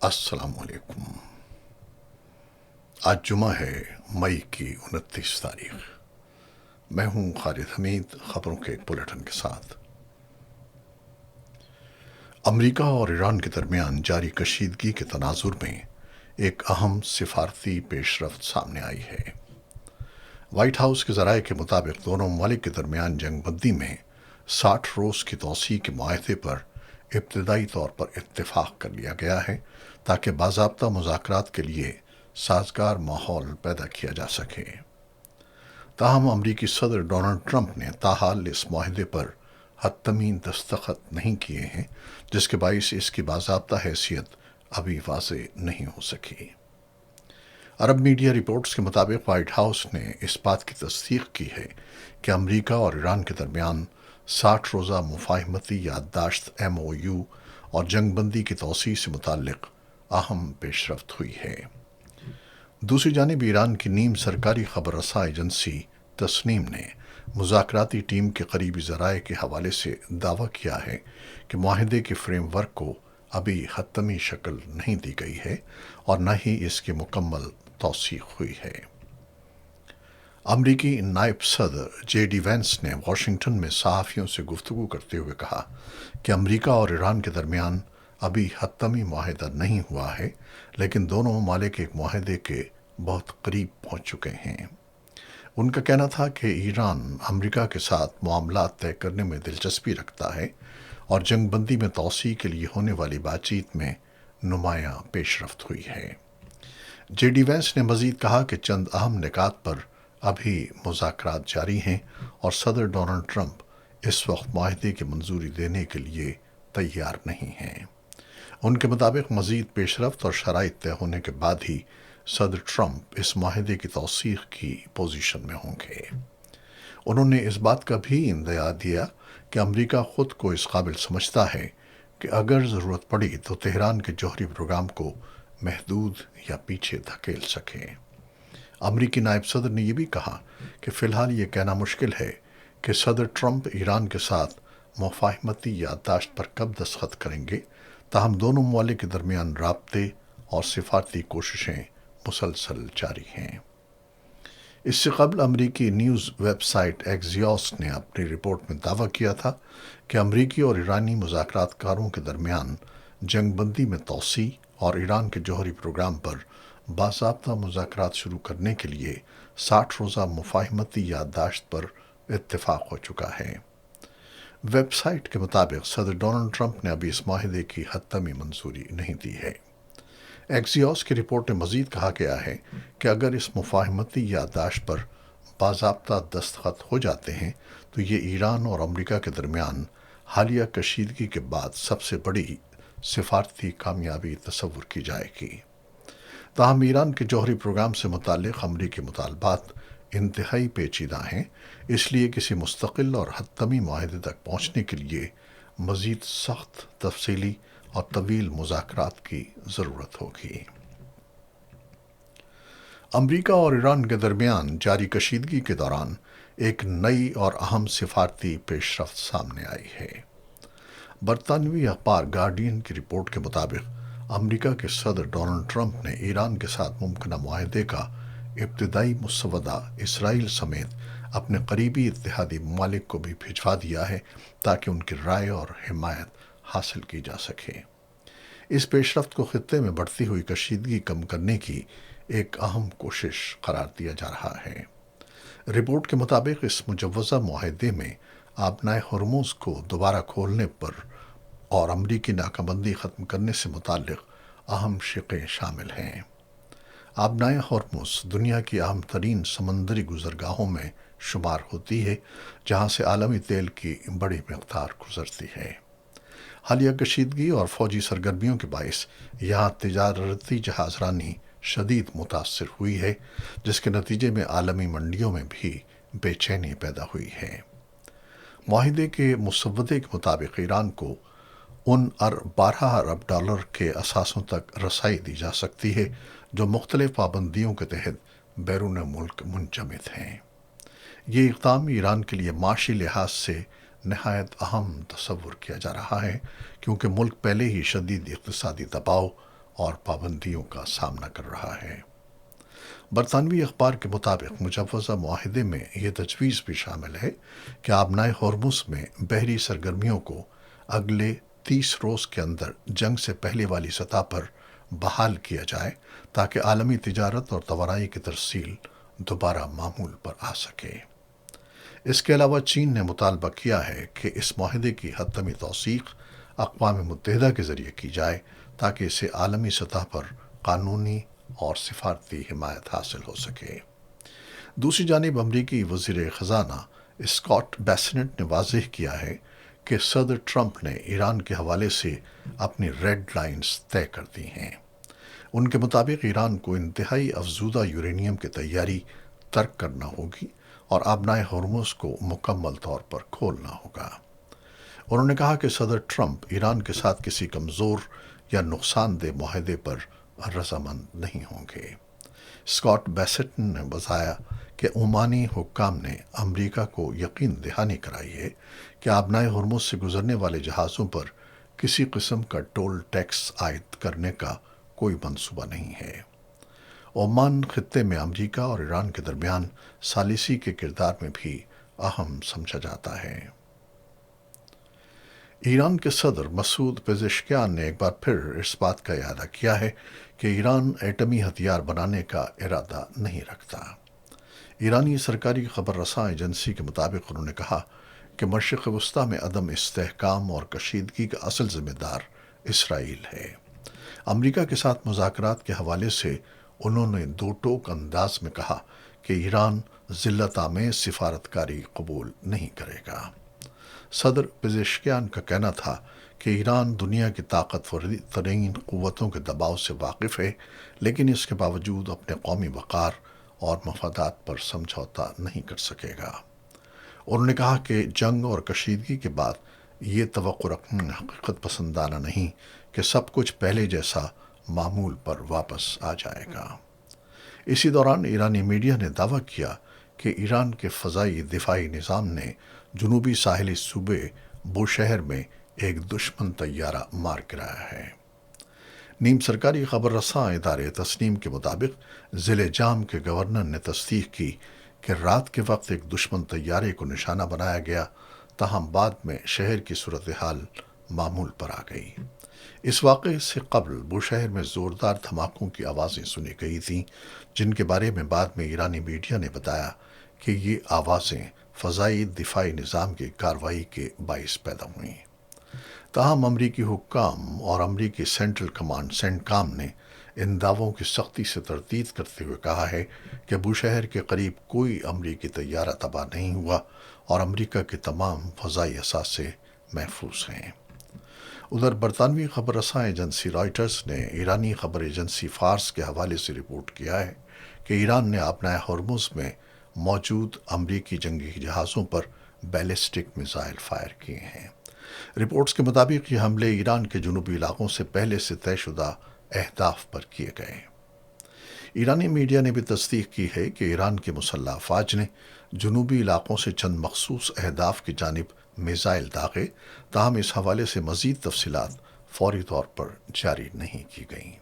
السلام علیکم۔ آج جمعہ ہے، مئی کی 29 تاریخ۔ میں ہوں خالد حمید، خبروں کے ایک بلیٹن کے ساتھ۔ امریکہ اور ایران کے درمیان جاری کشیدگی کے تناظر میں ایک اہم سفارتی پیش رفت سامنے آئی ہے۔ وائٹ ہاؤس کے ذرائع کے مطابق دونوں ممالک کے درمیان جنگ بندی میں 60 روز کی توسیع کے معاہدے پر ابتدائی طور پر اتفاق کر لیا گیا ہے تاکہ باضابطہ مذاکرات کے لیے سازگار ماحول پیدا کیا جا سکے۔ تاہم امریکی صدر ڈونلڈ ٹرمپ نے تاحال اس معاہدے پر حتمی دستخط نہیں کیے ہیں، جس کے باعث اس کی باضابطہ حیثیت ابھی واضح نہیں ہو سکی۔ عرب میڈیا رپورٹس کے مطابق وائٹ ہاؤس نے اس بات کی تصدیق کی ہے کہ امریکہ اور ایران کے درمیان 60 روزہ مفاہمتی یادداشت MOU اور جنگ بندی کی توسیع سے متعلق اہم پیش رفت ہوئی ہے۔ دوسری جانب ایران کی نیم سرکاری خبر رساں ایجنسی تسنیم نے مذاکراتی ٹیم کے قریبی ذرائع کے حوالے سے دعویٰ کیا ہے کہ معاہدے کے فریم ورک کو ابھی حتمی شکل نہیں دی گئی ہے اور نہ ہی اس کی مکمل توثیق ہوئی ہے۔ امریکی نائب صدر JD وینس نے واشنگٹن میں صحافیوں سے گفتگو کرتے ہوئے کہا کہ امریکہ اور ایران کے درمیان ابھی حتمی معاہدہ نہیں ہوا ہے، لیکن دونوں ممالک ایک معاہدے کے بہت قریب پہنچ چکے ہیں۔ ان کا کہنا تھا کہ ایران امریکہ کے ساتھ معاملات طے کرنے میں دلچسپی رکھتا ہے اور جنگ بندی میں توسیع کے لیے ہونے والی بات چیت میں نمایاں پیش رفت ہوئی ہے۔ JD وینس نے مزید کہا کہ چند اہم نکات پر ابھی مذاکرات جاری ہیں اور صدر ڈونلڈ ٹرمپ اس وقت معاہدے کی منظوری دینے کے لیے تیار نہیں ہیں۔ ان کے مطابق مزید پیش رفت اور شرائط طے ہونے کے بعد ہی صدر ٹرمپ اس معاہدے کی توثیق کی پوزیشن میں ہوں گے۔ انہوں نے اس بات کا بھی اندیا دیا کہ امریکہ خود کو اس قابل سمجھتا ہے کہ اگر ضرورت پڑی تو تہران کے جوہری پروگرام کو محدود یا پیچھے دھکیل سکے۔ امریکی نائب صدر نے یہ بھی کہا کہ فی الحال یہ کہنا مشکل ہے کہ صدر ٹرمپ ایران کے ساتھ مفاہمتی یادداشت پر کب دستخط کریں گے، تاہم دونوں ممالک کے درمیان رابطے اور سفارتی کوششیں مسلسل جاری ہیں۔ اس سے قبل امریکی نیوز ویب سائٹ ایکزیوس نے اپنی رپورٹ میں دعویٰ کیا تھا کہ امریکی اور ایرانی مذاکرات کاروں کے درمیان جنگ بندی میں توسیع اور ایران کے جوہری پروگرام پر باضابطہ مذاکرات شروع کرنے کے لیے 60 روزہ مفاہمتی یادداشت پر اتفاق ہو چکا ہے۔ ویب سائٹ کے مطابق صدر ڈونلڈ ٹرمپ نے ابھی اس معاہدے کی حتمی منظوری نہیں دی ہے۔ ایکزیوس کی رپورٹ میں مزید کہا گیا ہے کہ اگر اس مفاہمتی یادداشت پر باضابطہ دستخط ہو جاتے ہیں تو یہ ایران اور امریکہ کے درمیان حالیہ کشیدگی کے بعد سب سے بڑی سفارتی کامیابی تصور کی جائے گی۔ تاہم ایران کے جوہری پروگرام سے متعلق امریکی مطالبات انتہائی پیچیدہ ہیں، اس لیے کسی مستقل اور حتمی معاہدے تک پہنچنے کے لیے مزید سخت، تفصیلی اور طویل مذاکرات کی ضرورت ہوگی۔ امریکہ اور ایران کے درمیان جاری کشیدگی کے دوران ایک نئی اور اہم سفارتی پیش رفت سامنے آئی ہے۔ برطانوی اخبار گارڈین کی رپورٹ کے مطابق امریکہ کے صدر ڈونلڈ ٹرمپ نے ایران کے ساتھ ممکنہ معاہدے کا ابتدائی مسودہ اسرائیل سمیت اپنے قریبی اتحادی ممالک کو بھی بھجوا دیا ہے تاکہ ان کی رائے اور حمایت حاصل کی جا سکے۔ اس پیش رفت کو خطے میں بڑھتی ہوئی کشیدگی کم کرنے کی ایک اہم کوشش قرار دیا جا رہا ہے۔ رپورٹ کے مطابق اس مجوزہ معاہدے میں آبنائے ہرمز کو دوبارہ کھولنے پر اور امریکی ناکہ بندی ختم کرنے سے متعلق اہم شقیں شامل ہیں۔ آبنائے ہرمز دنیا کی اہم ترین سمندری گزرگاہوں میں شمار ہوتی ہے، جہاں سے عالمی تیل کی بڑی مقدار گزرتی ہے۔ حالیہ کشیدگی اور فوجی سرگرمیوں کے باعث یہاں تجارتی جہاز رانی شدید متاثر ہوئی ہے، جس کے نتیجے میں عالمی منڈیوں میں بھی بے چینی پیدا ہوئی ہے۔ معاہدے کے مسودے کے مطابق ایران کو ان 12 ارب ڈالر کے اثاثوں تک رسائی دی جا سکتی ہے جو مختلف پابندیوں کے تحت بیرون ملک منجمد ہیں۔ یہ اقدام ایران کے لیے معاشی لحاظ سے نہایت اہم تصور کیا جا رہا ہے، کیونکہ ملک پہلے ہی شدید اقتصادی دباؤ اور پابندیوں کا سامنا کر رہا ہے۔ برطانوی اخبار کے مطابق مجوزہ معاہدے میں یہ تجویز بھی شامل ہے کہ آبنائے ہرمز میں بحری سرگرمیوں کو اگلے 30 روز کے اندر جنگ سے پہلے والی سطح پر بحال کیا جائے تاکہ عالمی تجارت اور توانائی کی ترسیل دوبارہ معمول پر آ سکے۔ اس کے علاوہ چین نے مطالبہ کیا ہے کہ اس معاہدے کی حتمی توثیق اقوام متحدہ کے ذریعے کی جائے تاکہ اسے عالمی سطح پر قانونی اور سفارتی حمایت حاصل ہو سکے۔ دوسری جانب امریکی وزیر خزانہ اسکاٹ بیسنٹ نے واضح کیا ہے کہ صدر ٹرمپ نے ایران کے حوالے سے اپنی ریڈ لائنز طے کر دی ہیں۔ ان کے مطابق ایران کو انتہائی افزودہ یورینیم کی تیاری ترک کرنا ہوگی اور آبنائے ہرمز کو مکمل طور پر کھولنا ہوگا۔ انہوں نے کہا کہ صدر ٹرمپ ایران کے ساتھ کسی کمزور یا نقصان دہ معاہدے پر رضامند نہیں ہوں گے۔ اسکاٹ بیسٹ نے بتایا کہ عمانی حکام نے امریکہ کو یقین دہانی کرائی ہے کہ آبنائے ہرمز سے گزرنے والے جہازوں پر کسی قسم کا ٹول ٹیکس عائد کرنے کا کوئی منصوبہ نہیں ہے۔ عمان خطے میں امریکہ اور ایران کے درمیان ثالثی کے کردار میں بھی اہم سمجھا جاتا ہے۔ ایران کے صدر مسعود پزشکیان نے ایک بار پھر اس بات کا اعادہ کیا ہے کہ ایران ایٹمی ہتھیار بنانے کا ارادہ نہیں رکھتا۔ ایرانی سرکاری خبر رساں ایجنسی کے مطابق انہوں نے کہا کہ مشرق وسطیٰ میں عدم استحکام اور کشیدگی کا اصل ذمہ دار اسرائیل ہے۔ امریکہ کے ساتھ مذاکرات کے حوالے سے انہوں نے دو ٹوک انداز میں کہا کہ ایران ذلت آمیز سفارتکاری قبول نہیں کرے گا۔ صدر پزشکیان کا کہنا تھا کہ ایران دنیا کی طاقتور ترین قوتوں کے دباؤ سے واقف ہے، لیکن اس کے باوجود اپنے قومی وقار اور مفادات پر سمجھوتا نہیں کر سکے گا۔ انہوں نے کہا کہ جنگ اور کشیدگی کے بعد یہ توقع رکھنا حقیقت پسندانہ نہیں کہ سب کچھ پہلے جیسا معمول پر واپس آ جائے گا۔ اسی دوران ایرانی میڈیا نے دعویٰ کیا کہ ایران کے فضائی دفاعی نظام نے جنوبی ساحلی صوبے بوشہر میں ایک دشمن طیارہ مار گرایا ہے۔ نیم سرکاری خبر رساں ادارے تسنیم کے مطابق ضلع جام کے گورنر نے تصدیق کی کہ رات کے وقت ایک دشمن طیارے کو نشانہ بنایا گیا، تاہم بعد میں شہر کی صورتحال معمول پر آ گئی۔ اس واقعے سے قبل بوشہر میں زوردار دھماکوں کی آوازیں سنی گئی تھیں، جن کے بارے میں بعد میں ایرانی میڈیا نے بتایا کہ یہ آوازیں فضائی دفاعی نظام کی کارروائی کے باعث پیدا ہوئیں۔ تاہم امریکی حکام اور امریکی سینٹرل کمانڈ سینٹکام نے ان دعووں کی سختی سے تردید کرتے ہوئے کہا ہے کہ بوشہر کے قریب کوئی امریکی طیارہ تباہ نہیں ہوا اور امریکہ کے تمام فضائی اثاثے محفوظ ہیں۔ ادھر برطانوی خبر رساں ایجنسی رائٹرز نے ایرانی خبر ایجنسی فارس کے حوالے سے رپورٹ کیا ہے کہ ایران نے آبنائے ہرمز میں موجود امریکی جنگی جہازوں پر بیلسٹک میزائل فائر کیے ہیں۔ رپورٹس کے مطابق یہ حملے ایران کے جنوبی علاقوں سے پہلے سے طے شدہ اہداف پر کیے گئے۔ ایرانی میڈیا نے بھی تصدیق کی ہے کہ ایران کے مسلح افواج نے جنوبی علاقوں سے چند مخصوص اہداف کی جانب میزائل داغے، تاہم اس حوالے سے مزید تفصیلات فوری طور پر جاری نہیں کی گئیں۔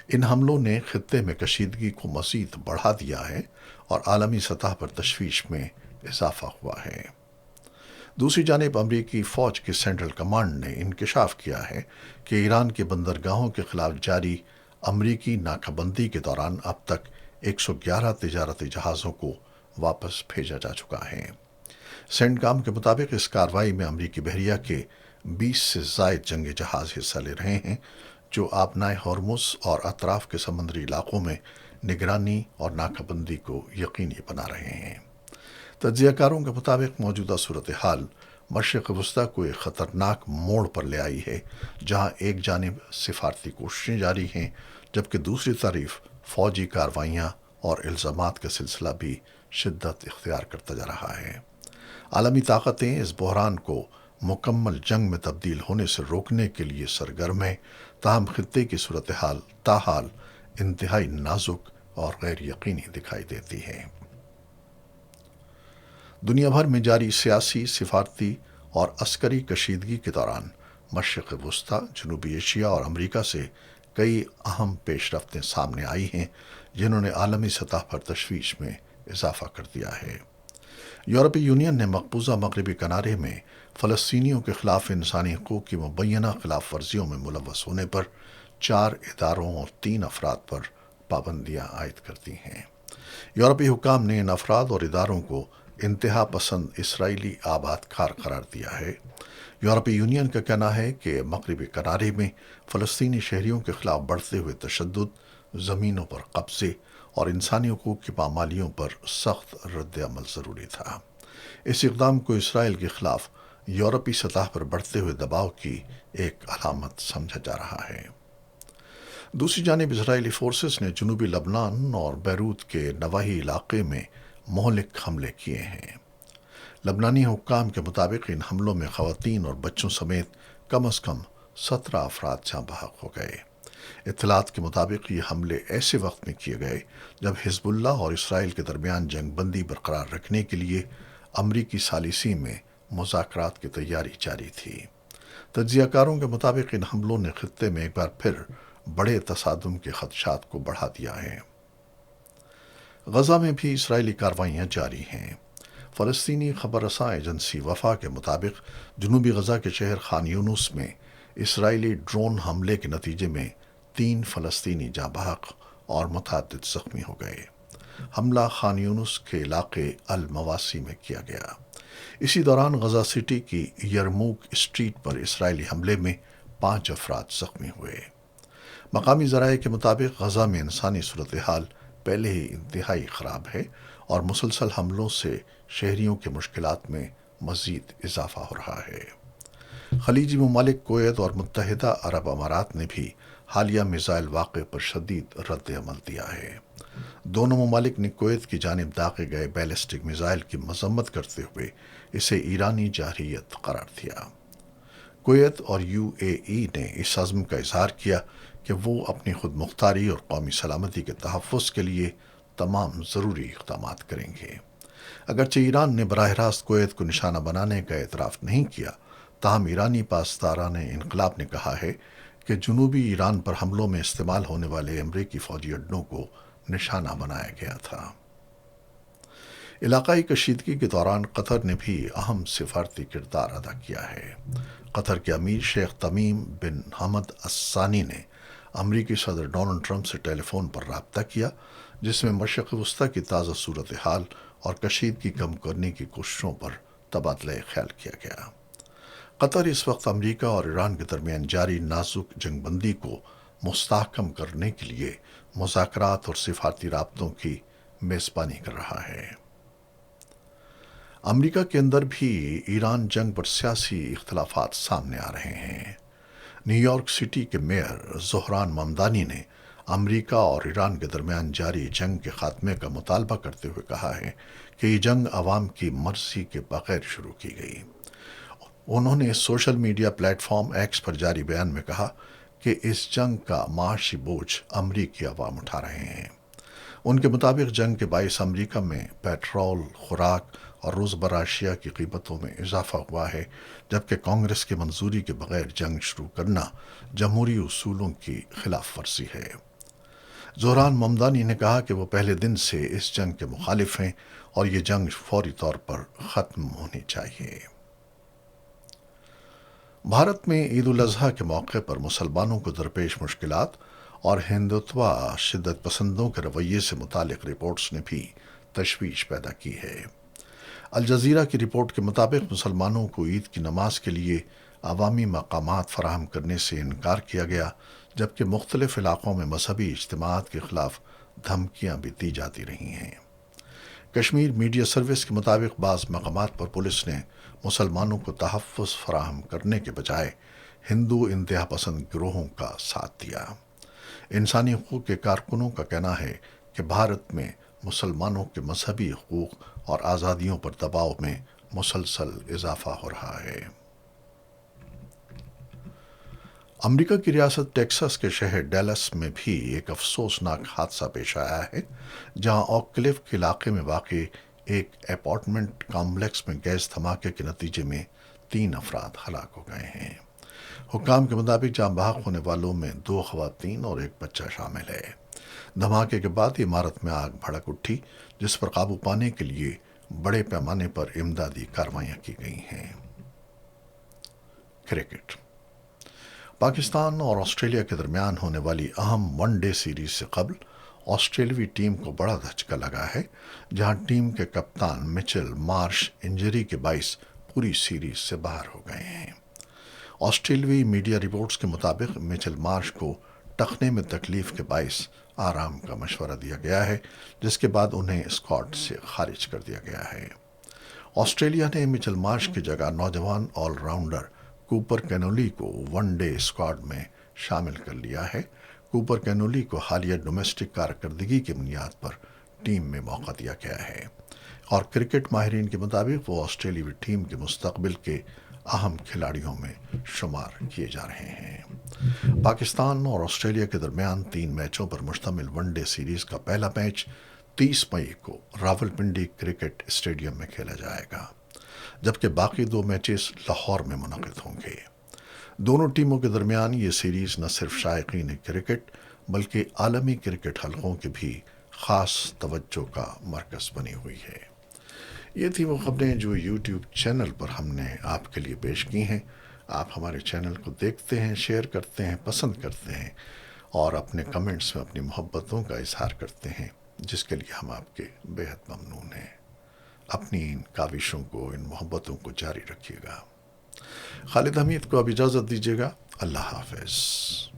ان حملوں نے خطے میں کشیدگی کو مزید بڑھا دیا ہے اور عالمی سطح پر تشویش میں اضافہ ہوا ہے۔ دوسری جانب امریکی فوج کی سینٹرل کمانڈ نے انکشاف کیا ہے کہ ایران کے بندرگاہوں کے خلاف جاری امریکی ناکہ بندی کے دوران اب تک 111 تجارتی جہازوں کو واپس بھیجا جا چکا ہے۔ سینٹکام کے مطابق اس کارروائی میں امریکی بحریہ کے 20 سے زائد جنگی جہاز حصہ لے رہے ہیں، جو آبنائے ہرمز اور اطراف کے سمندری علاقوں میں نگرانی اور ناکہ بندی کو یقینی بنا رہے ہیں۔ تجزیہ کاروں کے مطابق موجودہ صورتحال مشرق وسطیٰ کو ایک خطرناک موڑ پر لے آئی ہے، جہاں ایک جانب سفارتی کوششیں جاری ہیں، جبکہ دوسری طرف فوجی کارروائیاں اور الزامات کا سلسلہ بھی شدت اختیار کرتا جا رہا ہے۔ عالمی طاقتیں اس بحران کو مکمل جنگ میں تبدیل ہونے سے روکنے کے لیے سرگرم ہیں، تاہم خطے کی صورتحال تاحال انتہائی نازک اور غیر یقینی دکھائی دیتی ہے۔ دنیا بھر میں جاری سیاسی، سفارتی اور عسکری کشیدگی کے دوران مشرق وسطیٰ، جنوبی ایشیا اور امریکہ سے کئی اہم پیش رفتیں سامنے آئی ہیں جنہوں نے عالمی سطح پر تشویش میں اضافہ کر دیا ہے۔ یورپی یونین نے مقبوضہ مغربی کنارے میں فلسطینیوں کے خلاف انسانی حقوق کی مبینہ خلاف ورزیوں میں ملوث ہونے پر 4 اداروں اور 3 افراد پر پابندیاں عائد کر دی ہیں۔ یورپی حکام نے ان افراد اور اداروں کو انتہا پسند اسرائیلی آباد کار قرار دیا ہے۔ یورپی یونین کا کہنا ہے کہ مغربی کنارے میں فلسطینی شہریوں کے خلاف بڑھتے ہوئے تشدد، زمینوں پر قبضے اور انسانی حقوق کی پامالیوں پر سخت رد عمل ضروری تھا۔ اس اقدام کو اسرائیل کے خلاف یورپی سطح پر بڑھتے ہوئے دباؤ کی ایک علامت سمجھا جا رہا ہے۔ دوسری جانب اسرائیلی فورسز نے جنوبی لبنان اور بیروت کے نواحی علاقے میں مہلک حملے کیے ہیں۔ لبنانی حکام کے مطابق ان حملوں میں خواتین اور بچوں سمیت کم از کم 17 افراد جاں بحق ہو گئے۔ اطلاعات کے مطابق یہ حملے ایسے وقت میں کیے گئے جب حزب اللہ اور اسرائیل کے درمیان جنگ بندی برقرار رکھنے کے لیے امریکی ثالثی میں مذاکرات کی تیاری جاری تھی۔ تجزیہ کاروں کے مطابق ان حملوں نے خطے میں ایک بار پھر بڑے تصادم کے خدشات کو بڑھا دیا ہے۔ غزہ میں بھی اسرائیلی کارروائیاں جاری ہیں۔ فلسطینی خبر رساں ایجنسی وفا کے مطابق جنوبی غزہ کے شہر خان یونس میں اسرائیلی ڈرون حملے کے نتیجے میں 3 فلسطینی جاں بحق اور متعدد زخمی ہو گئے۔ حملہ خان یونس کے علاقے المواسی میں کیا گیا۔ اسی دوران غزہ سٹی کی یرموک اسٹریٹ پر اسرائیلی حملے میں 5 افراد زخمی ہوئے۔ مقامی ذرائع کے مطابق غزہ میں انسانی صورتحال پہلے ہی انتہائی خراب ہے اور مسلسل حملوں سے شہریوں کی مشکلات میں مزید اضافہ ہو رہا ہے۔ خلیجی ممالک کویت اور متحدہ عرب امارات نے بھی حالیہ میزائل واقعے پر شدید رد عمل دیا ہے۔ دونوں ممالک نے کویت کی جانب داغے گئے بیلسٹک میزائل کی مذمت کرتے ہوئے اسے ایرانی جارحیت قرار دیا۔ کویت اور UAE نے اس عزم کا اظہار کیا کہ وہ اپنی خود مختاری اور قومی سلامتی کے تحفظ کے لیے تمام ضروری اقدامات کریں گے۔ اگرچہ ایران نے براہ راست کویت کو نشانہ بنانے کا اعتراف نہیں کیا، تاہم ایرانی پاسداران انقلاب نے کہا ہے کہ جنوبی ایران پر حملوں میں استعمال ہونے والے امریکی فوجی اڈوں کو نشانہ بنایا گیا تھا۔ علاقائی کشیدگی کے دوران قطر نے بھی اہم سفارتی کردار ادا کیا ہے۔ قطر کے امیر شیخ تمیم بن حمد الثانی نے امریکی صدر ڈونلڈ ٹرمپ سے ٹیلی فون پر رابطہ کیا، جس میں مشرق وسطیٰ کی تازہ صورتحال اور کشیدگی کم کرنے کی کوششوں پر تبادلہ خیال کیا گیا۔ قطر اس وقت امریکہ اور ایران کے درمیان جاری نازک جنگ بندی کو مستحکم کرنے کے لیے مذاکرات اور سفارتی رابطوں کی میزبانی کر رہا ہے۔ امریکہ کے اندر بھی ایران جنگ پر سیاسی اختلافات سامنے آ رہے ہیں۔ نیو یارک سٹی کے میئر زہران ممدانی نے امریکہ اور ایران کے درمیان جاری جنگ کے خاتمے کا مطالبہ کرتے ہوئے کہا ہے کہ یہ جنگ عوام کی مرضی کے بغیر شروع کی گئی۔ انہوں نے social media platform X پر جاری بیان میں کہا کہ اس جنگ کا معاشی بوجھ امریکی عوام اٹھا رہے ہیں۔ ان کے مطابق جنگ کے باعث امریکہ میں پیٹرول، خوراک اور روزمرہ اشیاء کی قیمتوں میں اضافہ ہوا ہے، جبکہ کانگریس کی منظوری کے بغیر جنگ شروع کرنا جمہوری اصولوں کی خلاف ورزی ہے۔ زہران ممدانی نے کہا کہ وہ پہلے دن سے اس جنگ کے مخالف ہیں اور یہ جنگ فوری طور پر ختم ہونی چاہیے۔ بھارت میں عید الاضحیٰ کے موقع پر مسلمانوں کو درپیش مشکلات اور ہندوتوا شدت پسندوں کے رویے سے متعلق رپورٹس نے بھی تشویش پیدا کی ہے۔ الجزیرہ کی رپورٹ کے مطابق مسلمانوں کو عید کی نماز کے لیے عوامی مقامات فراہم کرنے سے انکار کیا گیا، جبکہ مختلف علاقوں میں مذہبی اجتماعات کے خلاف دھمکیاں بھی دی جاتی رہی ہیں۔ کشمیر میڈیا سروس کے مطابق بعض مقامات پر پولیس نے مسلمانوں کو تحفظ فراہم کرنے کے بجائے ہندو انتہا پسند گروہوں کا ساتھ دیا۔ انسانی حقوق کے کارکنوں کا کہنا ہے کہ بھارت میں مسلمانوں کے مذہبی حقوق اور آزادیوں پر دباؤ میں مسلسل اضافہ ہو رہا ہے۔ امریکہ کی ریاست ٹیکساس کے شہر ڈیلس میں بھی ایک افسوسناک حادثہ پیش آیا ہے، جہاں اوک کلف کے علاقے میں واقع ایک اپارٹمنٹ کمپلیکس میں گیس دھماکے کے نتیجے میں 3 افراد ہلاک ہو گئے ہیں۔ حکام کے مطابق جاں بحق ہونے والوں میں 2 خواتین اور ایک بچہ شامل ہے۔ دھماکے کے بعد عمارت میں آگ بھڑک اٹھی، جس پر قابو پانے کے لیے بڑے پیمانے پر امدادی کارروائیاں کی گئی ہیں۔ کرکٹ۔ پاکستان اور آسٹریلیا کے درمیان ہونے والی اہم ون ڈے سیریز سے قبل آسٹریلوی ٹیم کو بڑا دھچکا لگا ہے، جہاں ٹیم کے کپتان مچل مارش انجری کے باعث پوری سیریز سے باہر ہو گئے ہیں۔ آسٹریلوی میڈیا رپورٹس کے مطابق مچل مارش کو ٹخنے میں تکلیف کے باعث آرام کا مشورہ دیا گیا ہے، جس کے بعد انہیں اسکواڈ سے خارج کر دیا گیا ہے۔ آسٹریلیا نے مچل مارش کی جگہ نوجوان آل راؤنڈر کوپر کینولی کو ون ڈے اسکواڈ میں شامل کر لیا ہے۔ کوپر کینولی کو حالیہ ڈومیسٹک کارکردگی کی بنیاد پر ٹیم میں موقع دیا گیا ہے، اور کرکٹ ماہرین کے مطابق وہ آسٹریلوی ٹیم کے مستقبل کے اہم کھلاڑیوں میں شمار کیے جا رہے ہیں۔ پاکستان اور آسٹریلیا کے درمیان 3 میچوں پر مشتمل ون ڈے سیریز کا پہلا میچ 30 مئی کو راولپنڈی کرکٹ اسٹیڈیم میں کھیلا جائے گا، جبکہ باقی 2 میچز لاہور میں منعقد ہوں گے۔ دونوں ٹیموں کے درمیان یہ سیریز نہ صرف شائقین کرکٹ بلکہ عالمی کرکٹ حلقوں کی بھی خاص توجہ کا مرکز بنی ہوئی ہے۔ یہ تھی وہ خبریں جو یوٹیوب چینل پر ہم نے آپ کے لیے پیش کی ہیں۔ آپ ہمارے چینل کو دیکھتے ہیں، شیئر کرتے ہیں، پسند کرتے ہیں، اور اپنے کمنٹس میں اپنی محبتوں کا اظہار کرتے ہیں، جس کے لیے ہم آپ کے بے حد ممنون ہیں۔ اپنی ان کاوشوں کو، ان محبتوں کو جاری رکھیے گا۔ خالد حمید کو اب اجازت دیجیے گا۔ اللہ حافظ۔